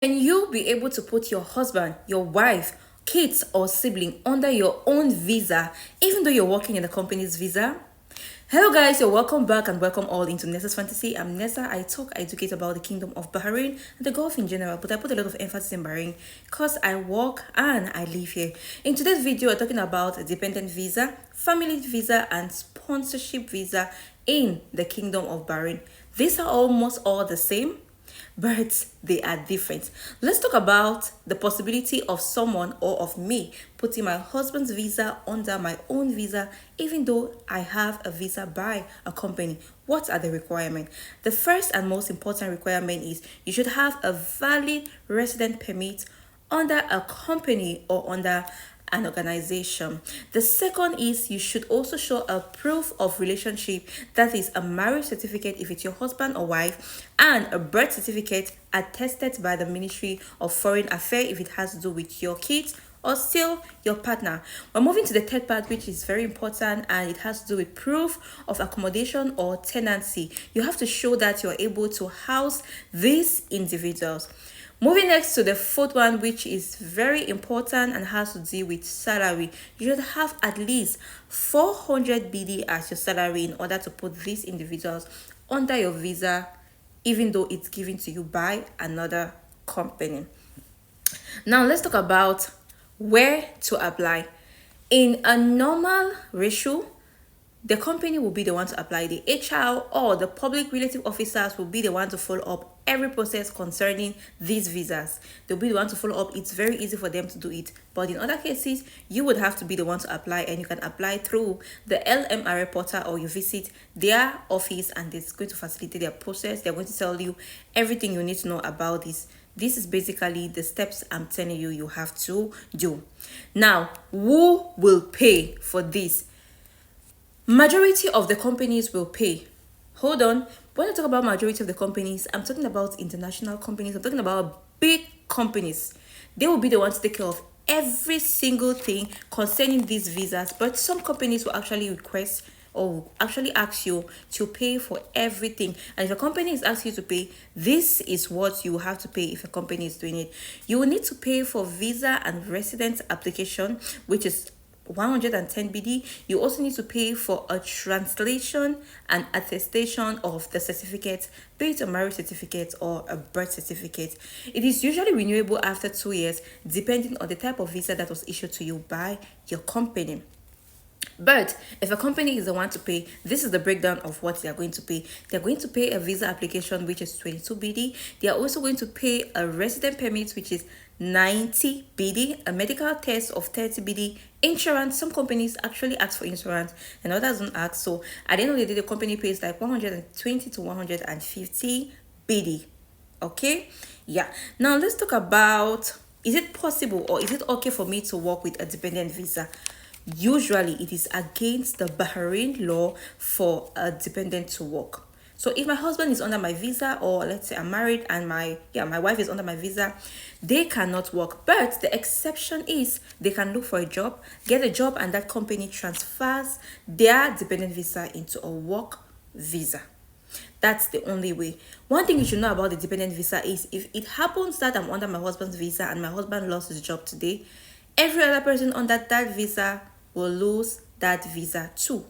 Can you be able to put your husband, your wife, kids, or sibling under your own visa, even though you're working in the company's visa? Hello, guys, you're welcome back and welcome all into Nessa's Fantasy. I'm Nessa. I educate about the Kingdom of Bahrain and the Gulf in general, but I put a lot of emphasis in Bahrain because I work and I live here. In today's video, we're talking about a dependent visa, family visa, and sponsorship visa in the Kingdom of Bahrain. These are almost all the same, but they are different. Let's talk about the possibility of someone or of me putting my husband's visa under my own visa, even though I have a visa by a company. What are the requirements? The first and most important requirement is you should have a valid resident permit under a company or under an organization. The second is you should also show a proof of relationship, that is a marriage certificate if it's your husband or wife, and a birth certificate attested by the Ministry of Foreign Affairs if it has to do with your kids or still your partner. We're moving to the third part, which is very important, and it has to do with proof of accommodation or tenancy. You have to show that you're able to house these individuals. Moving next to the fourth one, which is very important and has to do with salary. You should have at least 400 BD as your salary in order to put these individuals under your visa, even though it's given to you by another company. Now let's talk about where to apply. In a normal ratio, the company will be the one to apply. The HR or the public relative officers will be the one to follow up every process concerning these visas. They'll be the one to follow up. It's very easy for them to do it. But in other cases, you would have to be the one to apply, and you can apply through the LMRA portal, or you visit their office and it's going to facilitate their process. They're going to tell you everything you need to know about this. This is basically the steps I'm telling you you have to do. Now, who will pay for this? Majority of the companies will pay. Hold on. When I talk about majority of the companies, I'm talking about international companies. I'm talking about big companies. They will be the ones to take care of every single thing concerning these visas. But some companies will actually request or actually ask you to pay for everything. And if a company is asking you to pay, this is what you have to pay if a company is doing it. You will need to pay for visa and residence application, which is 110 BD. You also need to pay for a translation and attestation of the certificate, be it a marriage certificate or a birth certificate. It is usually renewable after 2 years, depending on the type of visa that was issued to you by your company. But if a company is the one to pay, this is the breakdown of what they are going to pay. They're going to pay a visa application, which is 22 BD. They are also going to pay a resident permit, which is 90 BD, a medical test of 30 BD, insurance. Some companies actually ask for insurance and others don't ask. So at the end of the day, the company pays like 120 to 150 BD. Okay? Yeah. Now let's talk about, is it possible or is it okay for me to work with a dependent visa? Usually it is against the Bahrain law for a dependent to work. So if my husband is under my visa, or let's say I'm married and my wife is under my visa, they cannot work. But the exception is they can look for a job, get a job, and that company transfers their dependent visa into a work visa. That's the only way. One thing you should know about the dependent visa is if it happens that I'm under my husband's visa and my husband lost his job today, every other person under that visa will lose that visa too.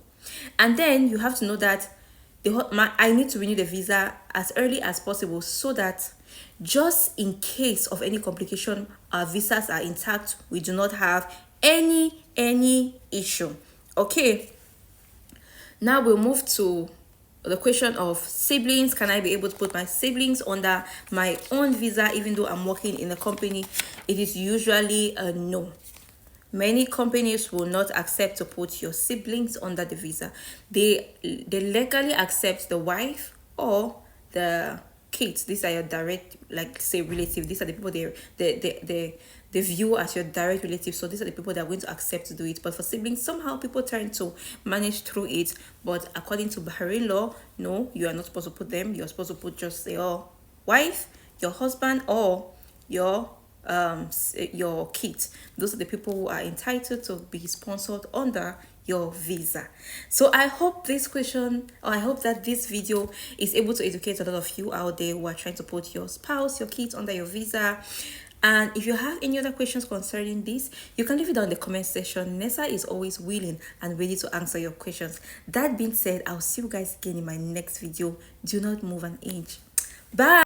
And then you have to know that I need to renew the visa as early as possible, so that just in case of any complication, our visas are intact. We do not have any issue. Okay. Now we'll move to the question of siblings. Can I be able to put my siblings under my own visa even though I'm working in a company? It is usually a no. Many companies will not accept to put your siblings under the visa. They legally accept the wife or the kids. These are your direct, like say, relative. These are the people they view as your direct relative. So these are the people that are going to accept to do it. But for siblings, somehow people try to manage through it. But according to Bahrain law, no, you are not supposed to put them. You're supposed to put just your wife, your husband, or your kids. Those are the people who are entitled to be sponsored under your visa. So I hope this question, or I hope that this video is able to educate a lot of you out there who are trying to put your spouse, your kids under your visa. And if you have any other questions concerning this, you can leave it down in the comment section. Nessa is always willing and ready to answer your questions. That being said, I'll see you guys again in my next video. Do not move an inch. Bye.